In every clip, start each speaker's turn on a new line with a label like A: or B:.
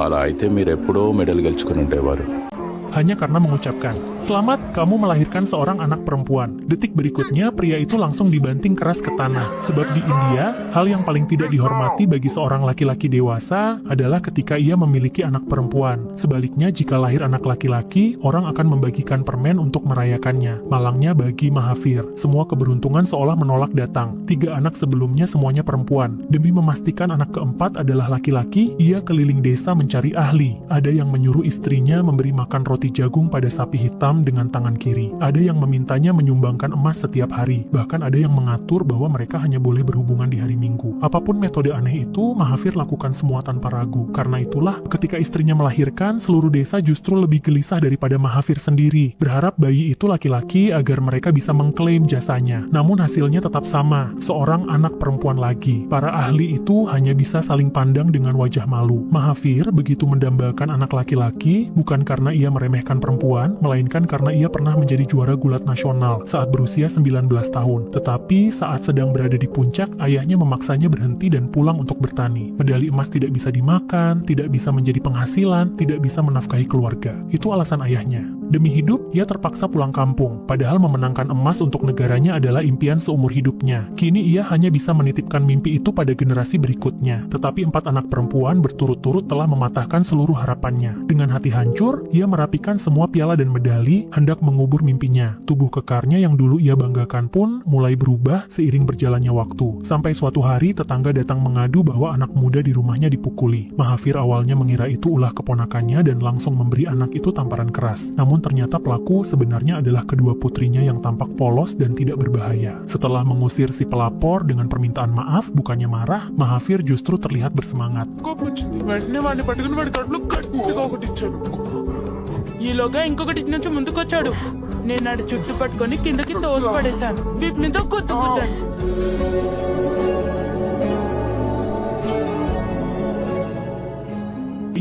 A: అలా అయితే మీరెప్పుడో మెడల్ గెలుచుకుని ఉండేవారు.
B: Hanya karena mengucapkan, "Selamat, kamu melahirkan seorang anak perempuan." Detik berikutnya, pria itu langsung dibanting keras ke tanah. Sebab di India, hal yang paling tidak dihormati bagi seorang laki-laki dewasa adalah ketika ia memiliki anak perempuan. Sebaliknya, jika lahir anak laki-laki, orang akan membagikan permen untuk merayakannya. Malangnya bagi Mahavir, semua keberuntungan seolah menolak datang. 3 anak sebelumnya semuanya perempuan. Demi memastikan anak keempat adalah laki-laki, ia keliling desa mencari ahli. Ada yang menyuruh istrinya memberi makan roti jagung pada sapi hitam dengan tangan kiri. Ada yang memintanya menyumbangkan emas setiap hari. Bahkan ada yang mengatur bahwa mereka hanya boleh berhubungan di hari Minggu. Apapun metode aneh itu, Mahavir lakukan semua tanpa ragu. Karena itulah, ketika istrinya melahirkan, seluruh desa justru lebih gelisah daripada Mahavir sendiri. Berharap bayi itu laki-laki agar mereka bisa mengklaim jasanya. Namun hasilnya tetap sama, seorang anak perempuan lagi. Para ahli itu hanya bisa saling pandang dengan wajah malu. Mahavir begitu mendambakan anak laki-laki, bukan karena ia meremehkan perempuan, melainkan karena ia pernah menjadi juara gulat nasional saat berusia 19 tahun. Tetapi saat sedang berada di puncak, ayahnya memaksanya berhenti dan pulang untuk bertani. Medali emas tidak bisa dimakan, tidak bisa menjadi penghasilan, tidak bisa menafkahi keluarga. Itu alasan ayahnya. Demi hidup, ia terpaksa pulang kampung, padahal memenangkan emas untuk negaranya adalah impian seumur hidupnya. Kini ia hanya bisa menitipkan mimpi itu pada generasi berikutnya. Tetapi 4 anak perempuan berturut-turut telah mematahkan seluruh harapannya. Dengan hati hancur, ia merapikan semua piala dan medali, hendak mengubur mimpinya. Tubuh kekarnya yang dulu ia banggakan pun mulai berubah seiring berjalannya waktu. Sampai suatu hari, tetangga datang mengadu bahwa anak muda di rumahnya dipukuli. Mahavir awalnya mengira itu ulah keponakannya dan langsung memberi anak itu tamparan keras. Namun ternyata pelaku sebenarnya adalah kedua putrinya yang tampak polos dan tidak berbahaya. Setelah mengusir si pelapor dengan permintaan maaf, bukannya marah, Mahavir justru terlihat bersemangat.
C: ఈలోగా ఇంకొకటి నుంచి ముందుకొచ్చాడు. నేను ఆడి చుట్టు పట్టుకొని కిందకి తోసి పడేశాను. వీపు మీద గుద్దుకుతాను.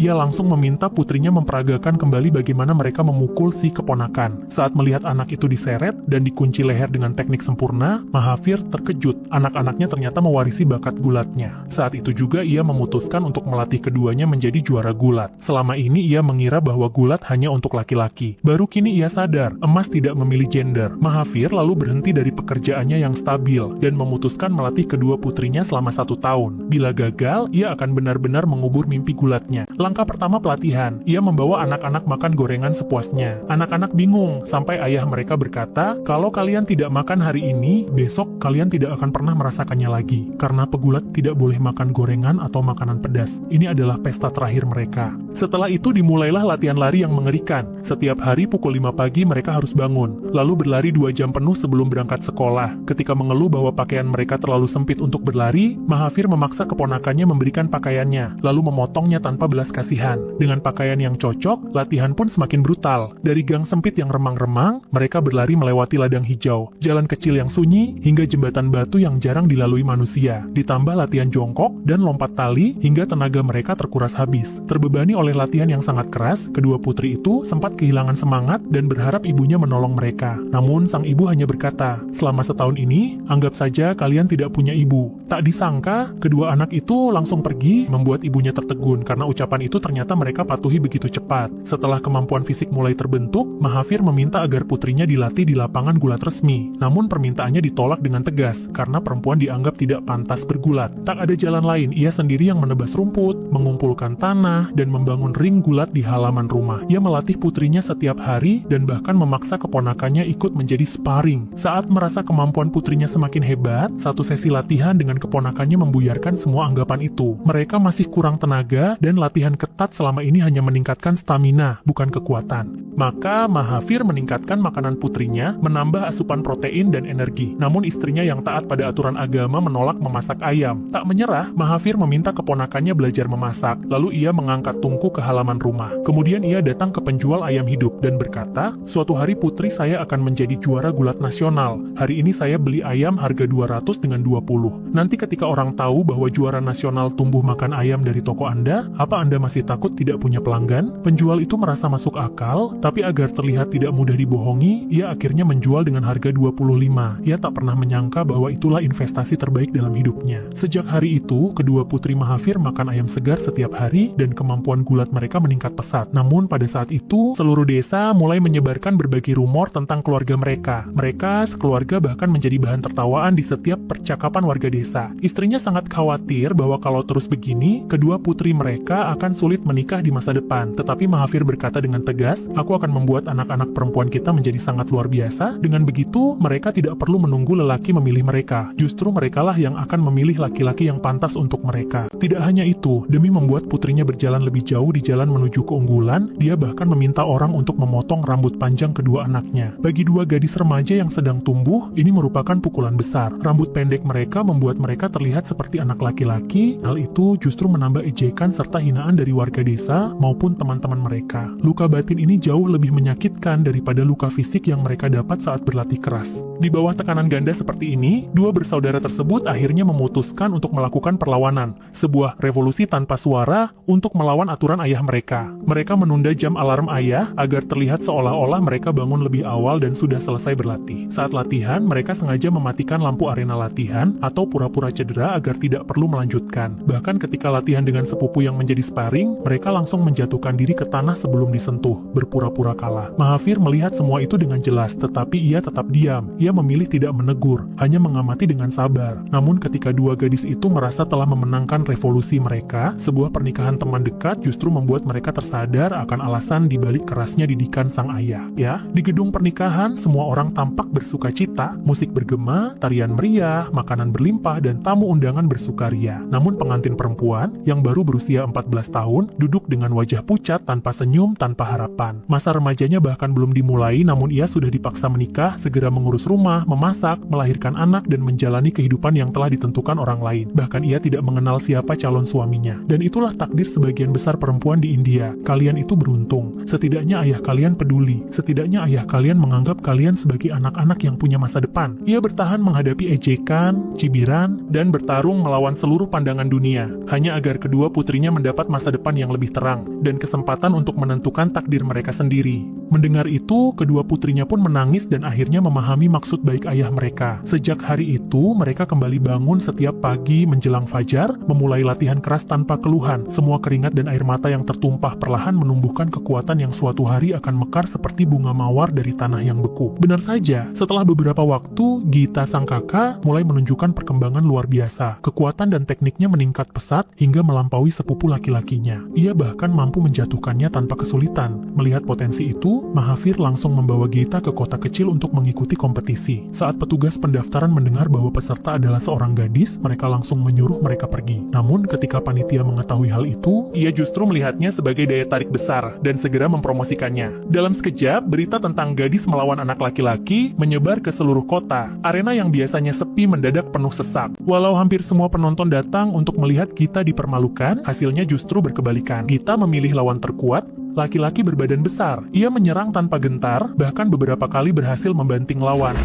B: Ia langsung meminta putrinya memperagakan kembali bagaimana mereka memukul si keponakan. Saat melihat anak itu diseret dan dikunci leher dengan teknik sempurna, Mahavir terkejut. Anak-anaknya ternyata mewarisi bakat gulatnya. Saat itu juga ia memutuskan untuk melatih keduanya menjadi juara gulat. Selama ini ia mengira bahwa gulat hanya untuk laki-laki. Baru kini ia sadar, emas tidak memilih gender. Mahavir lalu berhenti dari pekerjaannya yang stabil dan memutuskan melatih kedua putrinya selama 1 tahun. Bila gagal, ia akan benar-benar mengubur mimpi gulatnya. Langkah pertama pelatihan, ia membawa anak-anak makan gorengan sepuasnya. Anak-anak bingung, sampai ayah mereka berkata, kalau kalian tidak makan hari ini, besok kalian tidak akan pernah merasakannya lagi. Karena pegulat tidak boleh makan gorengan atau makanan pedas. Ini adalah pesta terakhir mereka. Setelah itu dimulailah latihan lari yang mengerikan. Setiap hari pukul 5 pagi mereka harus bangun, lalu berlari 2 jam penuh sebelum berangkat sekolah. Ketika mengeluh bahwa pakaian mereka terlalu sempit untuk berlari, Mahavir memaksa keponakannya memberikan pakaiannya, lalu memotongnya tanpa belas kasihan. Dengan pakaian yang cocok, latihan pun semakin brutal. Dari gang sempit yang remang-remang, mereka berlari melewati ladang hijau, jalan kecil yang sunyi, hingga jembatan batu yang jarang dilalui manusia. Ditambah latihan jongkok dan lompat tali, hingga tenaga mereka terkuras habis. Terbebani oleh latihan yang sangat keras, kedua putri itu sempat kehilangan semangat dan berharap ibunya menolong mereka. Namun sang ibu hanya berkata, selama setahun ini, anggap saja kalian tidak punya ibu. Tak disangka, kedua anak itu langsung pergi, membuat ibunya tertegun karena ucapan itu ternyata mereka patuhi begitu cepat. Setelah kemampuan fisik mulai terbentuk, Mahavir meminta agar putrinya dilatih di lapangan gulat resmi. Namun permintaannya ditolak dengan tegas, karena perempuan dianggap tidak pantas bergulat. Tak ada jalan lain, ia sendiri yang menebas rumput, mengumpulkan tanah, dan membangun ring gulat di halaman rumah. Ia melatih putrinya setiap hari, dan bahkan memaksa keponakannya ikut menjadi sparring. Saat merasa kemampuan putrinya semakin hebat, satu sesi latihan dengan keponakannya membuyarkan semua anggapan itu. Mereka masih kurang tenaga, dan latihan ketat selama ini hanya meningkatkan stamina, bukan kekuatan. Maka Mahavir meningkatkan makanan putrinya, menambah asupan protein dan energi. Namun istrinya yang taat pada aturan agama menolak memasak ayam. Tak menyerah, Mahavir meminta keponakannya belajar memasak. Lalu ia mengangkat tungku ke halaman rumah. Kemudian ia datang ke penjual ayam hidup dan berkata, suatu hari putri saya akan menjadi juara gulat nasional. Hari ini saya beli ayam harga 200 dengan 20. Nanti ketika orang tahu bahwa juara nasional tumbuh makan ayam dari toko Anda, apa Anda masih takut tidak punya pelanggan, penjual itu merasa masuk akal, tapi agar terlihat tidak mudah dibohongi, ia akhirnya menjual dengan harga 25. Ia tak pernah menyangka bahwa itulah investasi terbaik dalam hidupnya. Sejak hari itu, kedua putri Mahavir makan ayam segar setiap hari dan kemampuan gulat mereka meningkat pesat. Namun pada saat itu, seluruh desa mulai menyebarkan berbagai rumor tentang keluarga mereka. Mereka sekeluarga bahkan menjadi bahan tertawaan di setiap percakapan warga desa. Istrinya sangat khawatir bahwa kalau terus begini, kedua putri mereka akan sulit menikah di masa depan. Tetapi Mahavir berkata dengan tegas, "Aku akan membuat anak-anak perempuan kita menjadi sangat luar biasa. Dengan begitu, mereka tidak perlu menunggu lelaki memilih mereka. Justru merekalah yang akan memilih laki-laki yang pantas untuk mereka." Tidak hanya itu, demi membuat putrinya berjalan lebih jauh di jalan menuju keunggulan, dia bahkan meminta orang untuk memotong rambut panjang kedua anaknya. Bagi dua gadis remaja yang sedang tumbuh, ini merupakan pukulan besar. Rambut pendek mereka membuat mereka terlihat seperti anak laki-laki. Hal itu justru menambah ejekan serta hinaan dari warga desa maupun teman-teman mereka. Luka batin ini jauh lebih menyakitkan daripada luka fisik yang mereka dapat saat berlatih keras. Di bawah tekanan ganda seperti ini, dua bersaudara tersebut akhirnya memutuskan untuk melakukan perlawanan, sebuah revolusi tanpa suara untuk melawan aturan ayah mereka. Mereka menunda jam alarm ayah agar terlihat seolah-olah mereka bangun lebih awal dan sudah selesai berlatih. Saat latihan, mereka sengaja mematikan lampu arena latihan atau pura-pura cedera agar tidak perlu melanjutkan. Bahkan ketika latihan dengan sepupu yang menjadi sparring, mereka langsung menjatuhkan diri ke tanah sebelum disentuh, berpura-pura kalah. Mahavir melihat semua itu dengan jelas, tetapi ia tetap diam. Ia memilih tidak menegur, hanya mengamati dengan sabar. Namun ketika dua gadis itu merasa telah memenangkan revolusi mereka, sebuah pernikahan teman dekat justru membuat mereka tersadar akan alasan dibalik kerasnya didikan sang ayah. Ya, di gedung pernikahan, semua orang tampak bersukacita, musik bergema, tarian meriah, makanan berlimpah, dan tamu undangan bersukaria. Namun pengantin perempuan, yang baru berusia 14 tahun, duduk dengan wajah pucat tanpa senyum, tanpa harapan. Masa remajanya bahkan belum dimulai, namun ia sudah dipaksa menikah, segera mengurus rumah, memasak, melahirkan anak, dan menjalani kehidupan yang telah ditentukan orang lain. Bahkan ia tidak mengenal siapa calon suaminya. Dan itulah takdir sebagian besar perempuan di India. Kalian itu beruntung. Setidaknya ayah kalian peduli. Setidaknya ayah kalian menganggap kalian sebagai anak-anak yang punya masa depan. Ia bertahan menghadapi ejekan, cibiran, dan bertarung melawan seluruh pandangan dunia, hanya agar kedua putrinya mendapat masa depan yang lebih terang, dan kesempatan untuk menentukan takdir mereka sendiri. Mendengar itu, kedua putrinya pun menangis dan akhirnya memahami maksud baik ayah mereka. Sejak hari itu, mereka kembali bangun setiap pagi menjelang fajar, memulai latihan keras tanpa keluhan. Semua keringat dan air mata yang tertumpah perlahan menumbuhkan kekuatan yang suatu hari akan mekar seperti bunga mawar dari tanah yang beku. Benar saja, setelah beberapa waktu, Gita sang kakak mulai menunjukkan perkembangan luar biasa. Kekuatan dan tekniknya meningkat pesat hingga melampaui sepupu laki-lakinya. Ia bahkan mampu menjatuhkannya tanpa kesulitan. Melihat potensi itu, Mahavir langsung membawa Gita ke kota kecil untuk mengikuti kompetisi. Saat petugas pendaftaran mendengar bahwa peserta adalah seorang gadis, mereka langsung menyuruh mereka pergi. Namun ketika panitia mengetahui hal itu, ia justru melihatnya sebagai daya tarik besar dan segera mempromosikannya. Dalam sekejap, berita tentang gadis melawan anak laki-laki menyebar ke seluruh kota. Arena yang biasanya sepi mendadak penuh sesak. Walau hampir semua penonton datang untuk melihat Gita dipermalukan, hasilnya justru berkebalikan. Gita memilih lawan terkuat, laki-laki berbadan besar. Ia menyerang tanpa gentar, bahkan beberapa kali berhasil membanting lawan.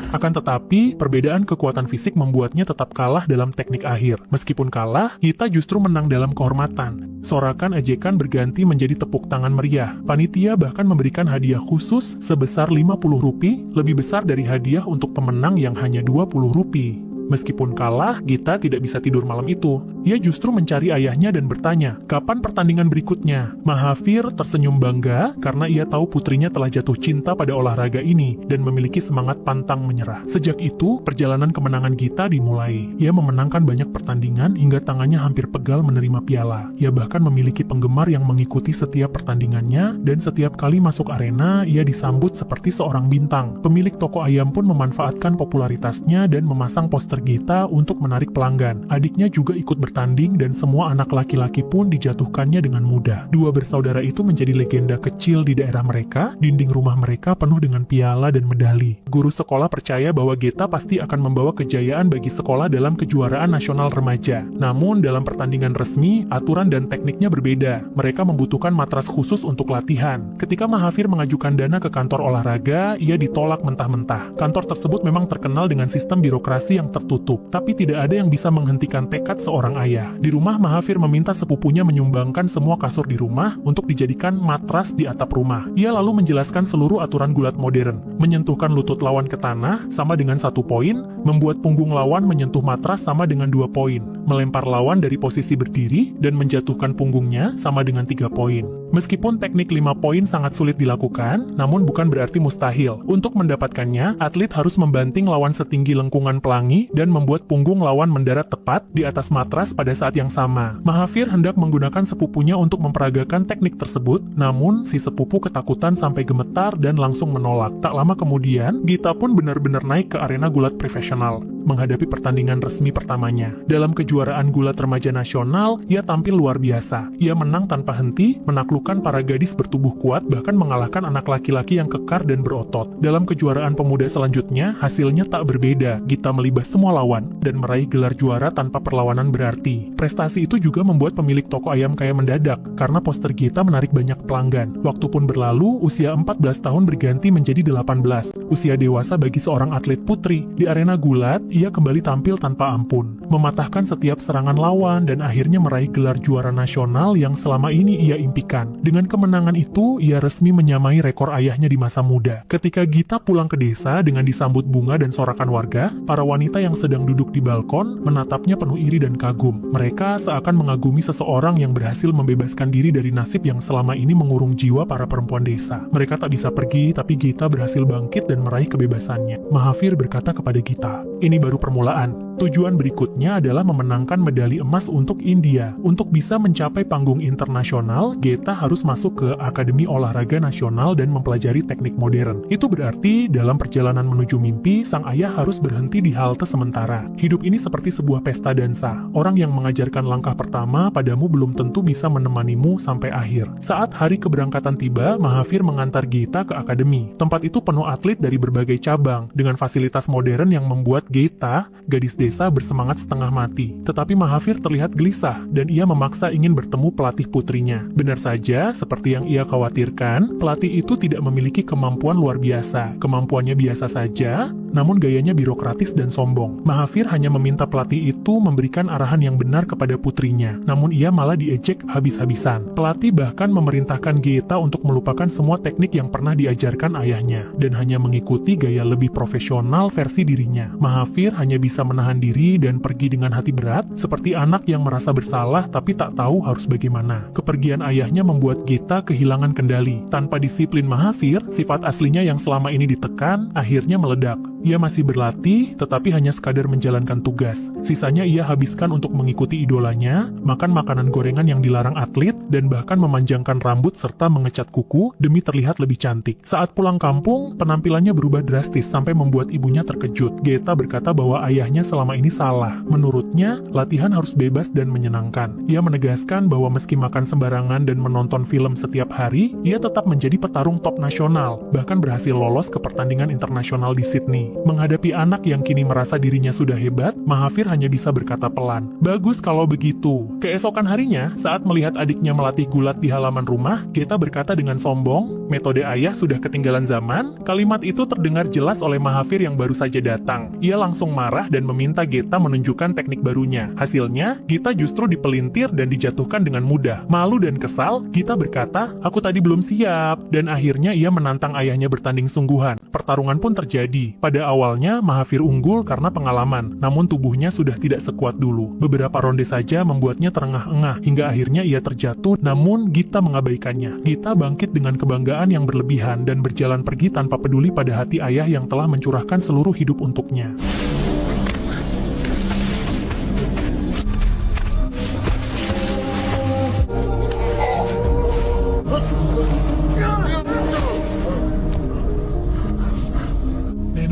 B: Akan tetapi, perbedaan kekuatan fisik membuatnya tetap kalah dalam teknik akhir. Meskipun kalah, Gita justru menang dalam kehormatan. Sorakan ejekan berganti menjadi tepuk tangan meriah. Panitia bahkan memberikan hadiah khusus sebesar 50 rupiah, lebih besar dari hadiah untuk pemenang yang hanya 20 rupiah. Meskipun kalah, Gita tidak bisa tidur malam itu. Ia justru mencari ayahnya dan bertanya, kapan pertandingan berikutnya? Mahavir tersenyum bangga karena ia tahu putrinya telah jatuh cinta pada olahraga ini dan memiliki semangat pantang menyerah. Sejak itu, perjalanan kemenangan Gita dimulai. Ia memenangkan banyak pertandingan hingga tangannya hampir pegal menerima piala. Ia bahkan memiliki penggemar yang mengikuti setiap pertandingannya dan setiap kali masuk arena, ia disambut seperti seorang bintang. Pemilik toko ayam pun memanfaatkan popularitasnya dan memasang poster Gita untuk menarik pelanggan. Adiknya juga ikut bertanding dan semua anak laki-laki pun dijatuhkannya dengan mudah. Dua bersaudara itu menjadi legenda kecil di daerah mereka, dinding rumah mereka penuh dengan piala dan medali. Guru sekolah percaya bahwa Geta pasti akan membawa kejayaan bagi sekolah dalam kejuaraan nasional remaja. Namun dalam pertandingan resmi, aturan dan tekniknya berbeda. Mereka membutuhkan matras khusus untuk latihan. Ketika Mahathir mengajukan dana ke kantor olahraga, ia ditolak mentah-mentah. Kantor tersebut memang terkenal dengan sistem birokrasi yang tertutup, tapi tidak ada yang bisa menghentikan tekad seorang ayah. Di rumah, Mahathir meminta sepupunya menyumbangkan semua kasur di rumah untuk dijadikan matras di atap rumah. Ia lalu menjelaskan seluruh aturan gulat modern. Menyentuhkan lutut lawan ke tanah sama dengan 1 poin, membuat punggung lawan menyentuh matras sama dengan 2 poin, melempar lawan dari posisi berdiri dan menjatuhkan punggungnya sama dengan 3 poin. Meskipun teknik 5 poin sangat sulit dilakukan, namun bukan berarti mustahil. Untuk mendapatkannya, atlet harus membanting lawan setinggi lengkungan pelangi dan membuat punggung lawan mendarat tepat di atas matras pada saat yang sama. Mahathir hendak menggunakan sepupunya untuk memperagakan teknik tersebut, namun si sepupu ketakutan sampai gemetar dan langsung menolak. Tak lama kemudian, Gita pun benar-benar naik ke arena gulat profesional, menghadapi pertandingan resmi pertamanya. Dalam kejuaraan gulat remaja nasional, ia tampil luar biasa. Ia menang tanpa henti, menaklukkan para gadis bertubuh kuat, bahkan mengalahkan anak laki-laki yang kekar dan berotot. Dalam kejuaraan pemuda selanjutnya, hasilnya tak berbeda. Gita melibas semua lawan dan meraih gelar juara tanpa perlawanan berarti. Prestasi itu juga membuat pemilik toko ayam kaya mendadak, karena poster Gita menarik banyak pelanggan. Waktu pun berlalu, usia 14 tahun berganti menjadi 18. Usia dewasa bagi seorang atlet putri. Di arena gulat, ia kembali tampil tanpa ampun, mematahkan setiap serangan lawan dan akhirnya meraih gelar juara nasional yang selama ini ia impikan. Dengan kemenangan itu, ia resmi menyamai rekor ayahnya di masa muda. Ketika Gita pulang ke desa dengan disambut bunga dan sorakan warga, para wanita yang sedang duduk di balkon menatapnya penuh iri dan kagum. Mereka seakan mengagumi seseorang yang berhasil membebaskan diri dari nasib yang selama ini mengurung jiwa para perempuan desa. Mereka tak bisa pergi, tapi Gita berhasil bangkit dan meraih kebebasannya. Mahathir berkata kepada Gita, "Ini baru permulaan. Tujuan berikutnya adalah memenangkan medali emas untuk India. Untuk bisa mencapai panggung internasional, Geta harus masuk ke Akademi Olahraga Nasional dan mempelajari teknik modern. Itu berarti dalam perjalanan menuju mimpi, sang ayah harus berhenti di halte sementara. Hidup ini seperti sebuah pesta dansa. Orang yang mengajarkan langkah pertama padamu belum tentu bisa menemanimu sampai akhir." Saat hari keberangkatan tiba, Mahathir mengantar Geta ke akademi. Tempat itu penuh atlet dari berbagai cabang, dengan fasilitas modern yang membuat Geta, gadis desa, bersemangat setengah mati. Tetapi Mahathir terlihat gelisah, dan ia memaksa ingin bertemu pelatih putrinya. Benar saja, seperti yang ia khawatirkan, pelatih itu tidak memiliki kemampuan luar biasa. Kemampuannya biasa saja, namun gayanya birokratis dan sombong. Mahathir hanya meminta pelatih itu memberikan arahan yang benar kepada putrinya, namun ia malah diejek habis-habisan. Pelatih bahkan memerintahkan Geta untuk melupakan semua teknik yang pernah diajarkan ayahnya, dan hanya mengikuti gaya lebih profesional versi dirinya. Mahathir hanya bisa menahan diri dan pergi dengan hati berat, seperti anak yang merasa bersalah tapi tak tahu harus bagaimana. Kepergian ayahnya membuat Geta kehilangan kendali. Tanpa disiplin Mahathir, sifat aslinya yang selama ini ditekan, akhirnya meledak. Ia masih berlatih, tetapi hanya sekadar menjalankan tugas. Sisanya ia habiskan untuk mengikuti idolanya, makan makanan gorengan yang dilarang atlet, dan bahkan memanjangkan rambut serta mengecat kuku demi terlihat lebih cantik. Saat pulang kampung, penampilannya berubah drastis sampai membuat ibunya terkejut. Geta berkata bahwa ayahnya selama ini salah. Menurutnya, latihan harus bebas dan menyenangkan. Ia menegaskan bahwa meski makan sembarangan dan menonton film setiap hari, ia tetap menjadi petarung top nasional, bahkan berhasil lolos ke pertandingan internasional di Sydney. Menghadapi anak yang kini merasa dirinya sudah hebat, Mahathir hanya bisa berkata pelan, "Bagus kalau begitu." Keesokan harinya, saat melihat adiknya melatih gulat di halaman rumah, Geta berkata dengan sombong, "Metode ayah sudah ketinggalan zaman." Kalimat itu terdengar jelas oleh Mahathir yang baru saja datang. Ia langsung marah dan meminta Geta menunjukkan teknik barunya. Hasilnya, Geta justru dipelintir dan dijatuhkan dengan mudah. Malu dan kesal, Geta berkata, "Aku tadi belum siap." Dan akhirnya ia menantang ayahnya bertanding sungguhan. Pertarungan pun terjadi. Pada awalnya, Mahathir unggul karena pengalaman, namun tubuhnya sudah tidak sekuat dulu. Beberapa ronde saja membuatnya terengah-engah, hingga akhirnya ia terjatuh, namun Gita mengabaikannya. Gita bangkit dengan kebanggaan yang berlebihan dan berjalan pergi tanpa peduli pada hati ayah yang telah mencurahkan seluruh hidup untuknya.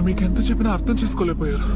D: మీకెంత చెప్పినా అర్థం చేసుకోలేకపోయారు.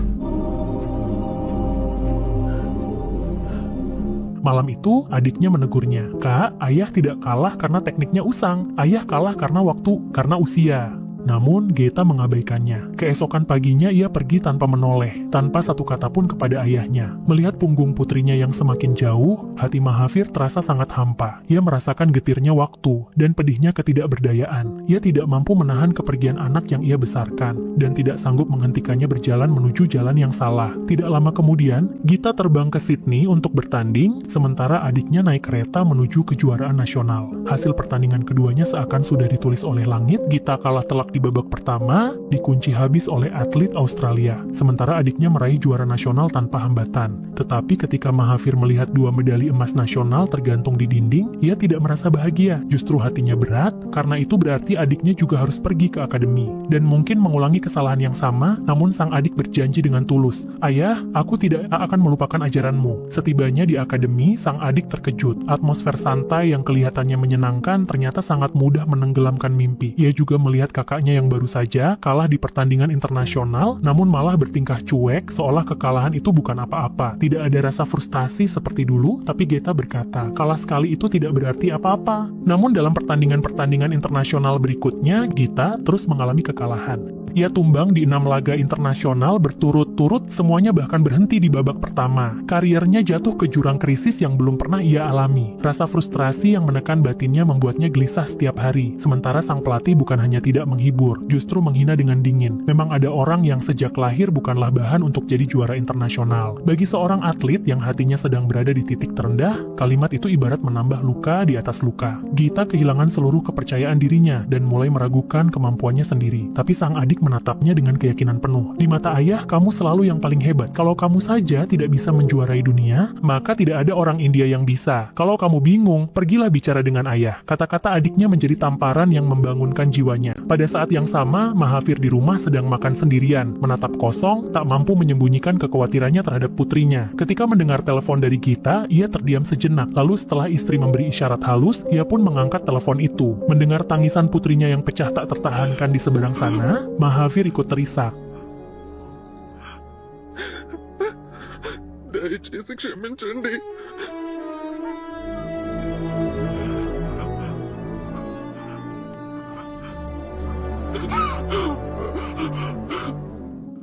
B: Malam itu, adiknya menegurnya, "Kak, ayah tidak kalah karena tekniknya usang. Ayah kalah karena karena usia." Namun, Geta mengabaikannya. Keesokan paginya ia pergi tanpa menoleh, tanpa satu kata pun kepada ayahnya. Melihat punggung putrinya yang semakin jauh, hati Mahavir terasa sangat hampa. Ia merasakan getirnya waktu, dan pedihnya ketidakberdayaan. Ia tidak mampu menahan kepergian anak yang ia besarkan, dan tidak sanggup menghentikannya berjalan menuju jalan yang salah. Tidak lama kemudian, Gita terbang ke Sydney untuk bertanding, sementara adiknya naik kereta menuju kejuaraan nasional. Hasil pertandingan keduanya seakan sudah ditulis oleh langit. Gita kalah telak di babak pertama, dikunci habis oleh atlet Australia, sementara adiknya meraih juara nasional tanpa hambatan. Tetapi ketika Mahavir melihat 2 medali emas nasional tergantung di dinding, ia tidak merasa bahagia, justru hatinya berat, karena itu berarti adiknya juga harus pergi ke akademi, dan mungkin mengulangi kesalahan yang sama. Namun sang adik berjanji dengan tulus, "Ayah, aku tidak akan melupakan ajaranmu." Setibanya di akademi, sang adik terkejut. Atmosfer santai yang kelihatannya menyenangkan ternyata sangat mudah menenggelamkan mimpi. Ia juga melihat kakaknya yang baru saja kalah di pertandingan internasional, namun malah bertingkah cuek seolah kekalahan itu bukan apa-apa. Tidak ada rasa frustasi seperti dulu, tapi Geta berkata, kalah sekali itu tidak berarti apa-apa. Namun dalam pertandingan-pertandingan internasional berikutnya, Gita terus mengalami kekalahan. Ia tumbang di 6 laga internasional berturut-turut, semuanya bahkan berhenti di babak pertama. Kariernya jatuh ke jurang krisis yang belum pernah ia alami. Rasa frustrasi yang menekan batinnya membuatnya gelisah setiap hari. Sementara sang pelatih bukan hanya tidak menghibur, justru menghina dengan dingin. Memang ada orang yang sejak lahir bukanlah bahan untuk jadi juara internasional. Bagi seorang atlet yang hatinya sedang berada di titik terendah, kalimat itu ibarat menambah luka di atas luka. Gita kehilangan seluruh kepercayaan dirinya dan mulai meragukan kemampuannya sendiri. Tapi sang adik menatapnya dengan keyakinan penuh. "Di mata ayah, kamu selalu yang paling hebat. Kalau kamu saja tidak bisa menjuarai dunia, maka tidak ada orang India yang bisa. Kalau kamu bingung, pergilah bicara dengan ayah." Kata-kata adiknya menjadi tamparan yang membangunkan jiwanya. Pada saat yang sama, Mahavir di rumah sedang makan sendirian, menatap kosong, tak mampu menyembunyikan kekhawatirannya terhadap putrinya. Ketika mendengar telepon dari Gita, ia terdiam sejenak. Lalu setelah istri memberi isyarat halus, ia pun mengangkat telepon itu. Mendengar tangisan putrinya yang pecah tak tertahankan di seberang sana, Mahavir ikut terisak.
D: దయచేసి క్షమించండి.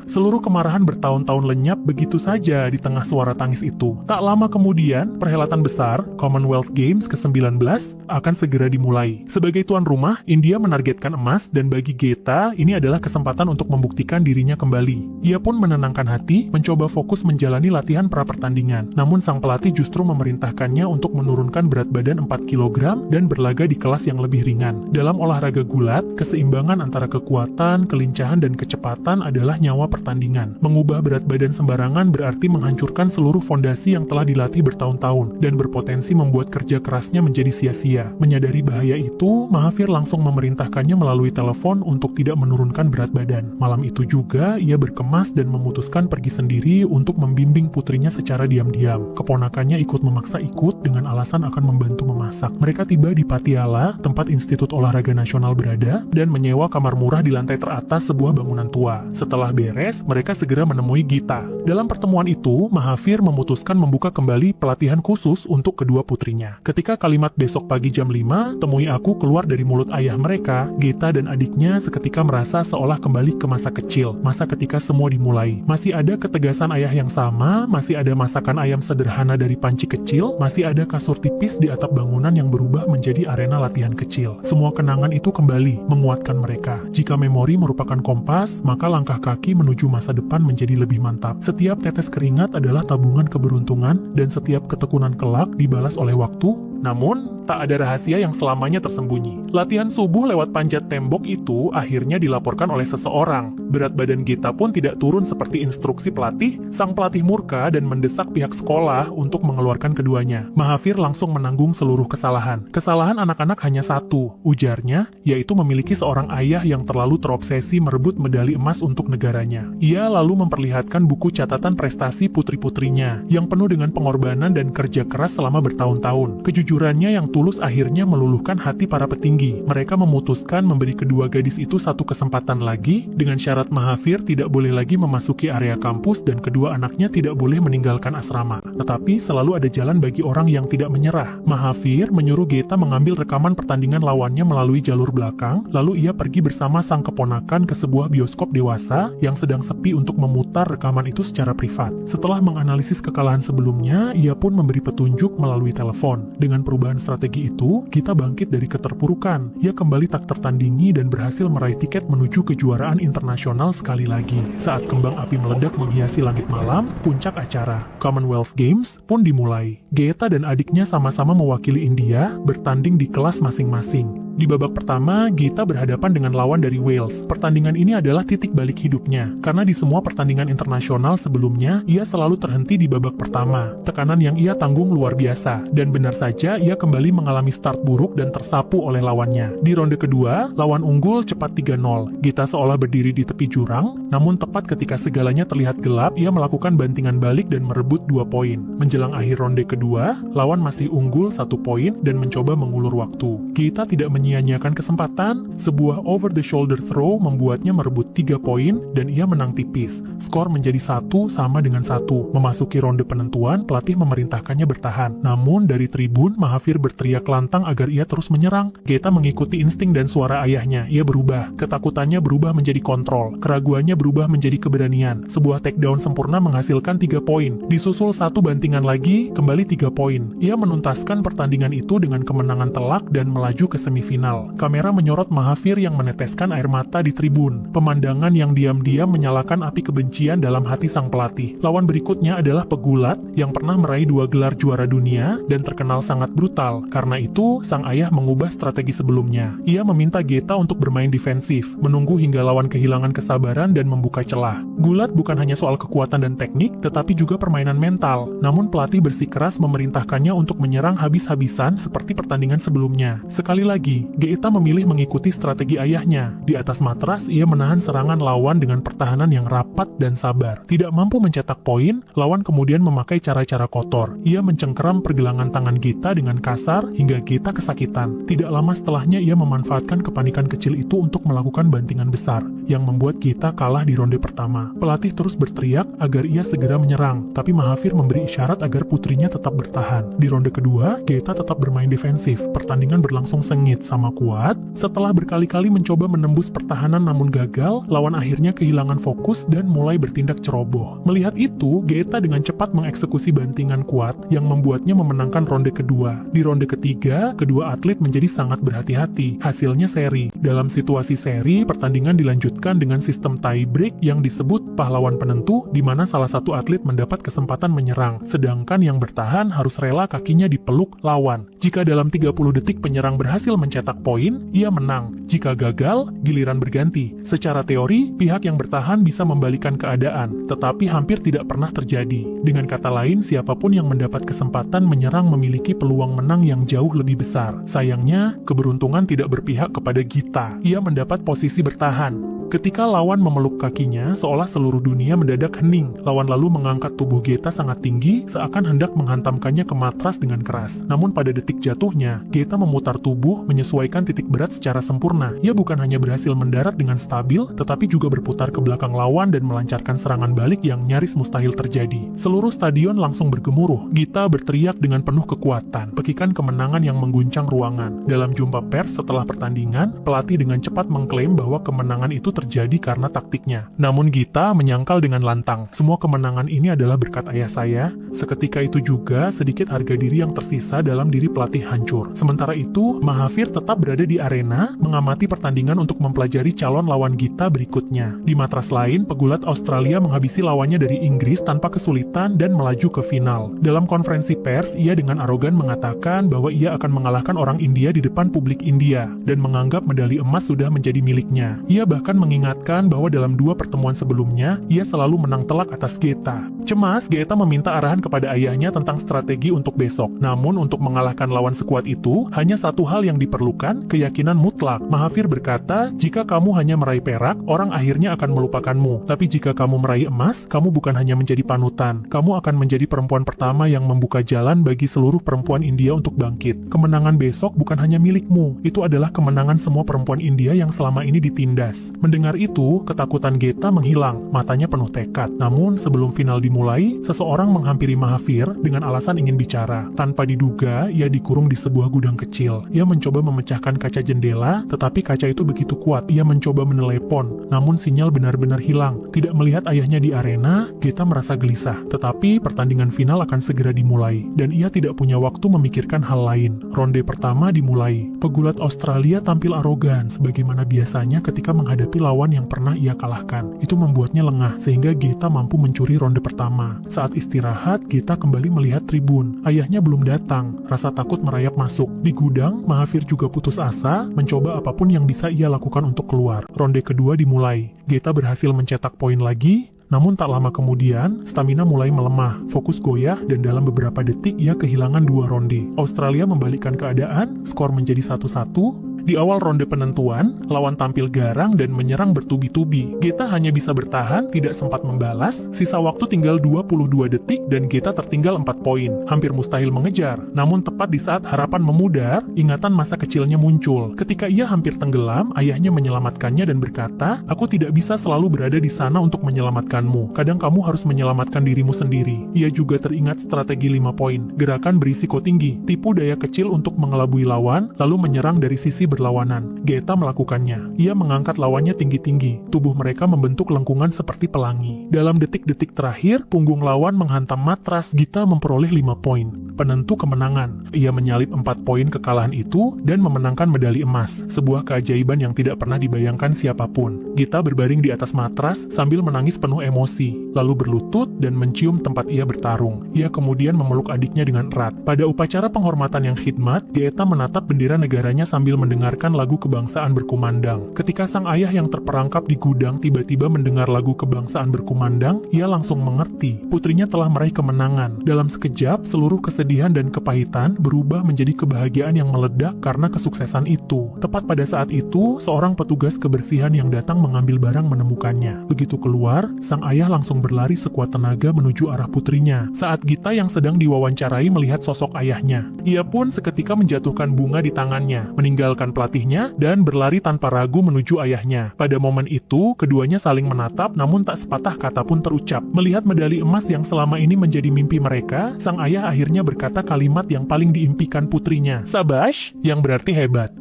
B: Seluruh kemarahan bertahun-tahun lenyap begitu saja di tengah suara tangis itu. Tak lama kemudian, perhelatan besar, Commonwealth Games ke-19, akan segera dimulai. Sebagai tuan rumah, India menargetkan emas, dan bagi Geta, ini adalah kesempatan untuk membuktikan dirinya kembali. Ia pun menenangkan hati, mencoba fokus menjalani latihan pra-pertandingan. Namun sang pelatih justru memerintahkannya untuk menurunkan berat badan 4 kg dan berlaga di kelas yang lebih ringan. Dalam olahraga gulat, keseimbangan antara kekuatan, kelincahan, dan kecepatan adalah nyawa pertandingan. Mengubah berat badan sembarangan berarti menghancurkan seluruh fondasi yang telah dilatih bertahun-tahun dan berpotensi membuat kerja kerasnya menjadi sia-sia. Menyadari bahaya itu, Mahavir langsung memerintahkannya melalui telepon untuk tidak menurunkan berat badan. Malam itu juga, ia berkemas dan memutuskan pergi sendiri untuk membimbing putrinya secara diam-diam. Keponakannya ikut memaksa ikut dengan alasan akan membantu memasak. Mereka tiba di Patiala, tempat Institut Olahraga Nasional berada, dan menyewa kamar murah di lantai teratas sebuah bangunan tua. Setelah beres, mereka segera menemui Gita. Dalam pertemuan itu, Mahavir memutuskan membuka kembali pelatihan khusus untuk kedua putrinya. Ketika kalimat "besok pagi jam 5, temui aku" keluar dari mulut ayah mereka, Gita dan adiknya seketika merasa seolah kembali ke masa kecil, masa ketika semua dimulai. Masih ada ketegasan ayah yang sama, masih ada masakan ayam sederhana dari panci kecil, masih ada kasur tipis di atap bangunan yang berubah menjadi arena latihan kecil. Semua kenangan itu kembali menguatkan mereka. Jika memori merupakan kompas, maka langkah kaki menuju masa depan menjadi lebih mantap. Setiap tetes keringat adalah tabungan keberuntungan, dan setiap ketekunan kelak dibalas oleh waktu. Namun, tak ada rahasia yang selamanya tersembunyi. Latihan subuh lewat panjat tembok itu akhirnya dilaporkan oleh seseorang. Berat badan Gita pun tidak turun seperti instruksi pelatih. Sang pelatih murka dan mendesak pihak sekolah untuk mengeluarkan keduanya. Mahavir langsung menanggung seluruh kesalahan. Kesalahan anak-anak hanya satu, ujarnya, yaitu memiliki seorang ayah yang terlalu terobsesi merebut medali emas untuk negaranya. Ia lalu memperlihatkan buku catatan prestasi putri-putrinya yang penuh dengan pengorbanan dan kerja keras selama bertahun-tahun. Kejujurannya yang tulus akhirnya meluluhkan hati para petinggi. Mereka memutuskan memberi kedua gadis itu satu kesempatan lagi dengan syarat Mahavir tidak boleh lagi memasuki area kampus dan kedua anaknya tidak boleh meninggalkan asrama. Tetapi selalu ada jalan bagi orang yang tidak menyerah. Mahavir menyuruh Geta mengambil rekaman pertandingan lawannya melalui jalur belakang, lalu ia pergi bersama sang keponakan ke sebuah bioskop dewasa yang sedang sepi untuk memutar rekaman itu secara privat. Setelah menganalisis kekalahan sebelumnya, ia pun memberi petunjuk melalui telepon. Dengan perubahan strategi itu, Geta bangkit dari keterpurukan. Ia kembali tak tertandingi dan berhasil meraih tiket menuju kejuaraan internasional sekali lagi. Saat kembang api meledak menghiasi langit malam, puncak acara Commonwealth Games pun dimulai. Geta dan adiknya sama-sama mewakili India bertanding di kelas masing-masing. Di babak pertama, Geta berhadapan dengan lawan dari Wales. Pertandingan ini adalah titik balik hidupnya, karena di semua pertandingan internasional sebelumnya, ia selalu terhenti di babak pertama. Tekanan yang ia tanggung luar biasa, dan benar saja ia kembali mengalami start buruk dan tersapu oleh lawannya. Di ronde kedua, lawan unggul cepat 3-0. Geta seolah berdiri di tepi jurang, namun tepat ketika segalanya terlihat gelap, ia melakukan bantingan balik dan merebut 2 poin. Menjelang akhir ronde kedua, lawan masih unggul 1 poin dan mencoba mengulur waktu. Geta tidak menyia-nyiakan kesempatan, sebuah over-the-shoulder throw membuatnya merebut 3 poin dan ia menang tipis. Skor menjadi 1 sama dengan 1. Memasuki ronde penentuan, pelatih memerintahkannya bertahan. Namun dari tribun, Mahavir berteriak lantang agar ia terus menyerang. Geta mengikuti insting dan suara ayahnya. Ia berubah. Ketakutannya berubah menjadi kontrol. Keraguannya berubah menjadi keberanian. Sebuah takedown sempurna menghasilkan 3 poin. Disusul 1 bantingan lagi, kembali 3 poin. Ia menuntaskan pertandingan itu dengan kemenangan telak dan melaju ke semifinal. Kamera menyorot Mahavir yang meneteskan air mata di tribun. Pemandangan yang diam-diam menyalakan api kebencian dalam hati sang pelatih. Lawan berikutnya adalah pegulat yang pernah meraih 2 gelar juara dunia dan terkenal sangat brutal. Karena itu, sang ayah mengubah strategi sebelumnya. Ia meminta Geta untuk bermain defensif, menunggu hingga lawan kehilangan kesabaran dan membuka celah. Gulat bukan hanya soal kekuatan dan teknik, tetapi juga permainan mental. Namun pelatih bersikeras memerintahkannya untuk menyerang habis-habisan seperti pertandingan sebelumnya. Sekali lagi, Geta memilih mengikuti strategi ayahnya. Di atas matras, ia menahan serangan lawan dengan pertahanan yang rapat dan sabar. Tidak mampu mencetak poin, lawan kemudian memakai cara-cara kotor. Ia mencengkeram pergelangan tangan Geta dengan kasar hingga Geta kesakitan. Tidak lama setelahnya ia memanfaatkan kepanikan kecil itu untuk melakukan bantingan besar, yang membuat Geta kalah di ronde pertama. Pelatih terus berteriak agar ia segera menyerang, tapi Mahavir memberi isyarat agar putrinya tetap bertahan. Di ronde kedua, Geta tetap bermain defensif. Pertandingan berlangsung sengit sama kuat. Setelah berkali-kali mencoba menembus pertahanan namun gagal, lawan akhirnya kehilangan fokus dan mulai bertindak ceroboh. Melihat itu, Geta dengan cepat mengeksekusi bantingan kuat yang membuatnya memenangkan ronde kedua. Di ronde ketiga, kedua atlet menjadi sangat berhati-hati. Hasilnya seri. Dalam situasi seri, pertandingan dilanjutkan dengan sistem tie break yang disebut pahlawan penentu, di mana salah satu atlet mendapat kesempatan menyerang, sedangkan yang bertahan harus rela kakinya dipeluk lawan. Jika dalam 30 detik penyerang berhasil mencetak poin, ia menang. Jika gagal, giliran berganti. Secara teori, pihak yang bertahan bisa membalikan keadaan, tetapi hampir tidak pernah terjadi. Dengan kata lain, siapapun yang mendapat kesempatan menyerang memiliki peluang menang yang jauh lebih besar. Sayangnya, keberuntungan tidak berpihak kepada Geta. Ia mendapat posisi bertahan. Ketika lawan memeluk kakinya, seolah seluruh dunia mendadak hening. Lawan lalu mengangkat tubuh Geta sangat tinggi, seakan hendak menghantamkannya ke matras dengan keras. Namun pada detik jatuhnya, Geta memutar tubuh, menyesuaikan titik berat secara sempurna. Ia bukan hanya berhasil mendarat dengan stabil, tetapi juga berputar ke belakang lawan dan melancarkan serangan balik yang nyaris mustahil terjadi. Seluruh stadion langsung bergemuruh. Geta berteriak dengan penuh kekuatan, pekikan kemenangan yang mengguncang ruangan. Dalam jumpa pers setelah pertandingan, pelatih dengan cepat mengklaim bahwa kemenangan itu terjadi karena taktiknya. Namun Geta menyangkal dengan lantang, semua kemenangan ini adalah berkat ayah saya. Seketika itu juga, sedikit harga diri yang tersisa dalam diri pelatih hancur. Sementara itu, Mahavir tetap berada di arena, mengamati pertandingan untuk mempelajari calon lawan Geta berikutnya. Di matras lain, pegulat Australia menghabisi lawannya dari Inggris tanpa kesulitan dan melaju ke final. Dalam konferensi pers, ia dengan arogan mengatakan bahwa ia akan mengalahkan orang India di depan publik India, dan menganggap medali emas sudah menjadi miliknya. Ia bahkan mengingatkan bahwa dalam 2 pertemuan sebelumnya, ia selalu menang telak atas Geta. Cemas, Geta meminta arahan kepada ayahnya tentang strategi untuk besok. Namun untuk mengalahkan lawan sekuat itu, hanya satu hal yang diperlukan, keyakinan mutlak. Mahavir berkata, jika kamu hanya meraih perak, orang akhirnya akan melupakanmu. Tapi jika kamu meraih emas, kamu bukan hanya menjadi panutan. Kamu akan menjadi perempuan pertama yang membuka jalan bagi seluruh perempuan India untuk bangkit. Kemenangan besok bukan hanya milikmu, itu adalah kemenangan semua perempuan India yang selama ini ditindas. Mendengar itu, ketakutan Geta menghilang, matanya penuh tekad. Namun sebelum final dimulai, seseorang menghampiri Mahavir dengan alasan ingin bicara. Tanpa diduga, ia dikurung di sebuah gudang kecil. Ia mencoba memecahkan kaca jendela, tetapi kaca itu begitu kuat. Ia mencoba menelepon, namun sinyal benar-benar hilang. Tidak melihat ayahnya di arena, Geta merasa gelisah. Tetapi pertandingan final akan segera dimulai, dan ia tidak punya waktu memikirkan hal lain. Ronde pertama dimulai. Pegulat Australia tampil arogan, sebagaimana biasanya ketika menghadapi lawan yang pernah ia kalahkan. Itu membuatnya lengah, sehingga Geta mampu mencuri ronde pertama. Saat istirahat, Geta kembali melihat tribun. Ayahnya belum datang, rasa takut merayap masuk. Di gudang, Mahavir juga putus asa, mencoba apapun yang bisa ia lakukan untuk keluar. Ronde kedua dimulai. Geta berhasil mencetak poin lagi, namun tak lama kemudian, stamina mulai melemah, fokus goyah, dan dalam beberapa detik ia kehilangan 2 ronde. Australia membalikkan keadaan, skor menjadi 1-1. Di awal ronde penentuan, lawan tampil garang dan menyerang bertubi-tubi. Geta hanya bisa bertahan, tidak sempat membalas, sisa waktu tinggal 22 detik dan Geta tertinggal 4 poin. Hampir mustahil mengejar, namun tepat di saat harapan memudar, ingatan masa kecilnya muncul. Ketika ia hampir tenggelam, ayahnya menyelamatkannya dan berkata, "Aku tidak bisa selalu berada di sana untuk menyelamatkanmu. Kadang kamu harus menyelamatkan dirimu sendiri." Ia juga teringat strategi 5 poin, gerakan berisiko tinggi, tipu daya kecil untuk mengelabui lawan, lalu menyerang dari sisi berlawanan. Geta melakukannya. Ia mengangkat lawannya tinggi-tinggi. Tubuh mereka membentuk lengkungan seperti pelangi. Dalam detik-detik terakhir, punggung lawan menghantam matras. Geta memperoleh 5 poin. Penentu kemenangan. Ia menyalip 4 poin kekalahan itu dan memenangkan medali emas. Sebuah keajaiban yang tidak pernah dibayangkan siapapun. Geta berbaring di atas matras sambil menangis penuh emosi, lalu berlutut dan mencium tempat ia bertarung. Ia kemudian memeluk adiknya dengan erat. Pada upacara penghormatan yang khidmat, Geta menatap bendera negaranya sambil mendengarkan lagu kebangsaan berkumandang. Ketika sang ayah yang terperangkap di gudang tiba-tiba mendengar lagu kebangsaan berkumandang, ia langsung mengerti. Putrinya telah meraih kemenangan. Dalam sekejap, seluruh kesedihan dan kepahitan berubah menjadi kebahagiaan yang meledak karena kesuksesan itu. Tepat pada saat itu, seorang petugas kebersihan yang datang mengambil barang menemukannya. Begitu keluar, sang ayah langsung berlari sekuat tenaga menuju arah putrinya. Saat Gita yang sedang diwawancarai melihat sosok ayahnya, ia pun seketika menjatuhkan bunga di tangannya, meninggalkan pelatihnya, dan berlari tanpa ragu menuju ayahnya. Pada momen itu, keduanya saling menatap, namun tak sepatah kata pun terucap. Melihat medali emas yang selama ini menjadi mimpi mereka, sang ayah akhirnya berkata kalimat yang paling diimpikan putrinya, "Sabash," yang berarti hebat.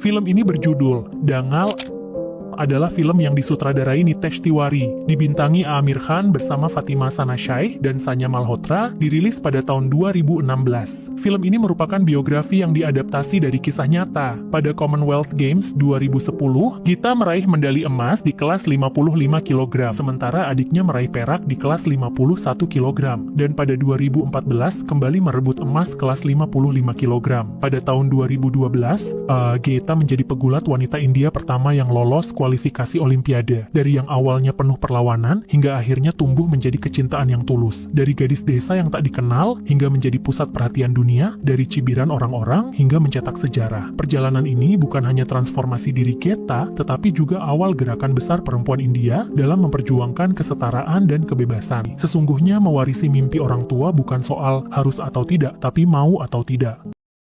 B: Film ini berjudul Dangal, adalah film yang disutradarai Nitesh Tiwari, dibintangi Aamir Khan bersama Fatima Sanashaikh dan Sanya Malhotra, dirilis pada tahun 2016. Film ini merupakan biografi yang diadaptasi dari kisah nyata. Pada Commonwealth Games 2010, Gita meraih medali emas di kelas 55 kg, sementara adiknya meraih perak di kelas 51 kg, dan pada 2014 kembali merebut emas kelas 55 kg. Pada tahun 2012, Gita menjadi pegulat wanita India pertama yang lolos kualifikasi Olimpiade. Dari yang awalnya penuh perlawanan, hingga akhirnya tumbuh menjadi kecintaan yang tulus. Dari gadis desa yang tak dikenal, hingga menjadi pusat perhatian dunia, dari cibiran orang-orang, hingga mencetak sejarah. Perjalanan ini bukan hanya transformasi diri Geta, tetapi juga awal gerakan besar perempuan India dalam memperjuangkan kesetaraan dan kebebasan. Sesungguhnya mewarisi mimpi orang tua bukan soal harus atau tidak, tapi mau atau tidak.